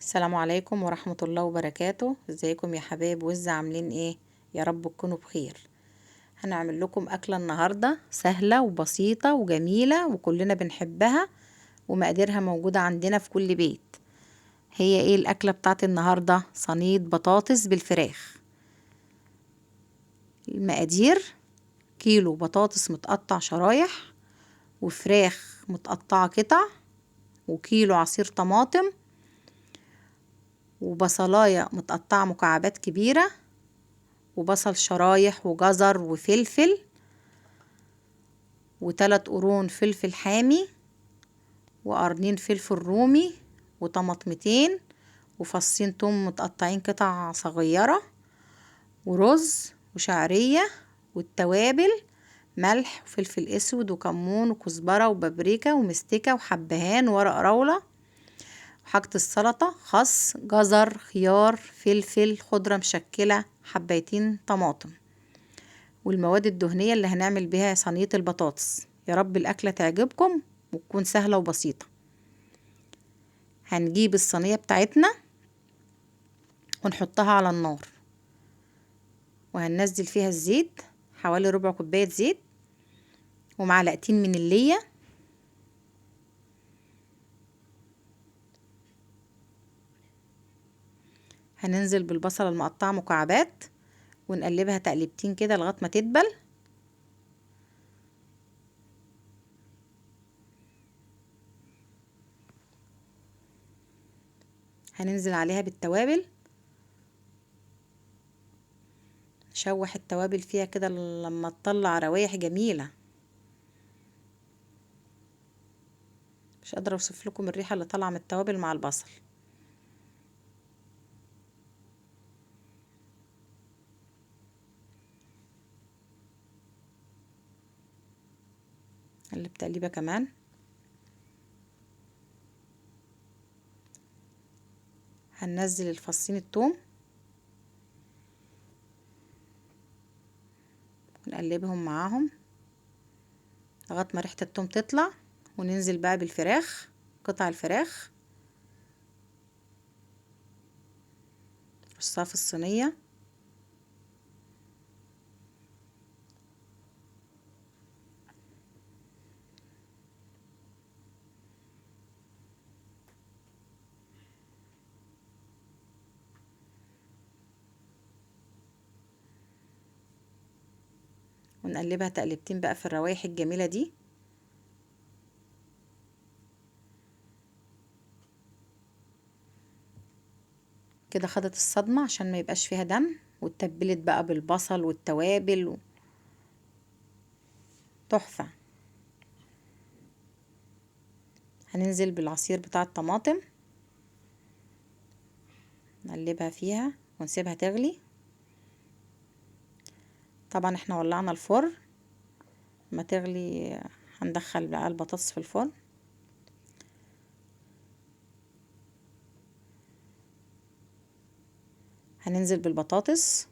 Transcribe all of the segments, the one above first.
السلام عليكم ورحمة الله وبركاته. ازيكم يا حبايب وز عاملين ايه؟ يا رب تكونوا بخير. هنعمل لكم أكلة النهاردة سهلة وبسيطة وجميلة وكلنا بنحبها ومقاديرها موجودة عندنا في كل بيت. هي ايه الأكلة بتاعت النهاردة؟ صينية بطاطس بالفراخ. المقادير: كيلو بطاطس متقطع شرايح، وفراخ متقطعة قطع، وكيلو عصير طماطم، وبصلاية متقطعة مكعبات كبيرة، وبصل شرايح، وجزر وفلفل، وتلات قرون فلفل حامي، وقرنين فلفل رومي، وطماطمتين، وفصين توم متقطعين قطع صغيرة، ورز وشعرية، والتوابل: ملح وفلفل اسود وكمون وكزبرة وبابريكا ومستكة وحبهان وورق راولة. وحاجة السلطة: خس، جزر، خيار، فلفل، خضرة مشكلة، حبايتين طماطم. والمواد الدهنية اللي هنعمل بيها صينية البطاطس. يا رب الأكلة تعجبكم وتكون سهلة وبسيطة. هنجيب الصينية بتاعتنا ونحطها على النار، وهننزل فيها الزيت، حوالي ربع كوباية زيت، ومعلقتين من اللية، هننزل بالبصلة المقطعة مكعبات ونقلبها تقليبتين كده لغاية ما تدبل. هننزل عليها بالتوابل، نشوح التوابل فيها كده لما تطلع روايح جميلة. مش قادرة اوصف لكم الريحة اللي طالعة من التوابل مع البصل. اللي بتقليبه كمان. هننزل الفصين التوم ونقلبهم معاهم لغايه ما ريحه التوم تطلع، وننزل بقى بالفراخ، قطع الفراخ نرصها في الصينيه. ونقلبها تقلبتين بقى في الروايح الجميله دي. كده خدت الصدمه عشان ما يبقاش فيها دم، واتبلت بقى بالبصل والتوابل تحفه. هننزل بالعصير بتاع الطماطم، نقلبها فيها ونسيبها تغلي. طبعا احنا ولعنا الفرن، ما تغلي هندخل بقى البطاطس في الفرن. هننزل بالبطاطس،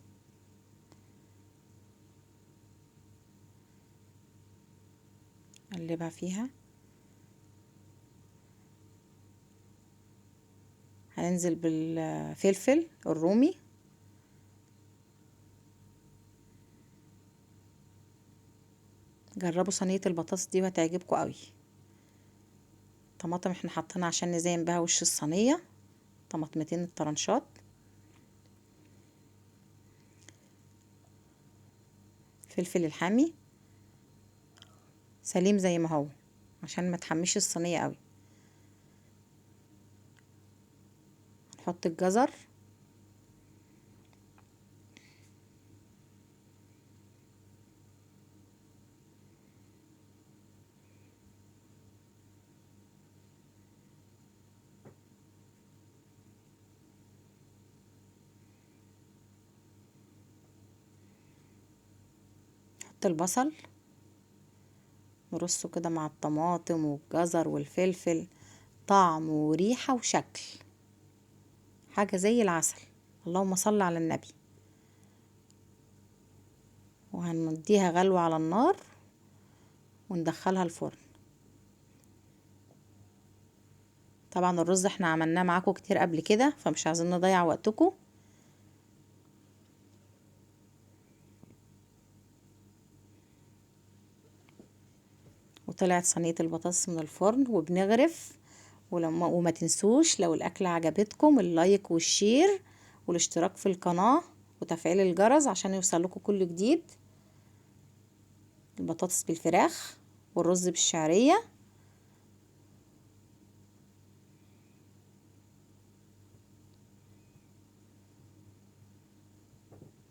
نقلبها فيها. هننزل بالفلفل الرومي. جربوا صينية البطاطس دي وهتعجبكم قوي. طماطم احنا حاطينها عشان نزين بها وش الصينية، طماطمتين الطرنشات. فلفل الحامي سليم زي ما هو عشان ما تحميش الصينية قوي. نحط الجزر، نحط البصل، نرصه كده مع الطماطم والجزر والفلفل، طعم وريحة وشكل حاجة زي العسل. اللهم صل على النبي. وهنديها غلوة على النار وندخلها الفرن. طبعا الرز احنا عملناه معاكم كتير قبل كده، فمش عايزين نضيع وقتكم. وطلعت صينية البطاطس من الفرن وبنغرف. وما تنسوش لو الأكلة عجبتكم اللايك والشير والاشتراك في القناة وتفعيل الجرس عشان يوصلكوا كل جديد. البطاطس بالفراخ والرز بالشعرية.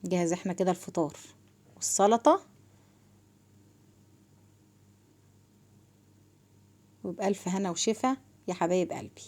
جاهز احنا كده الفطار والسلطة. وبألف هنا وشفا يا حبايب قلبي.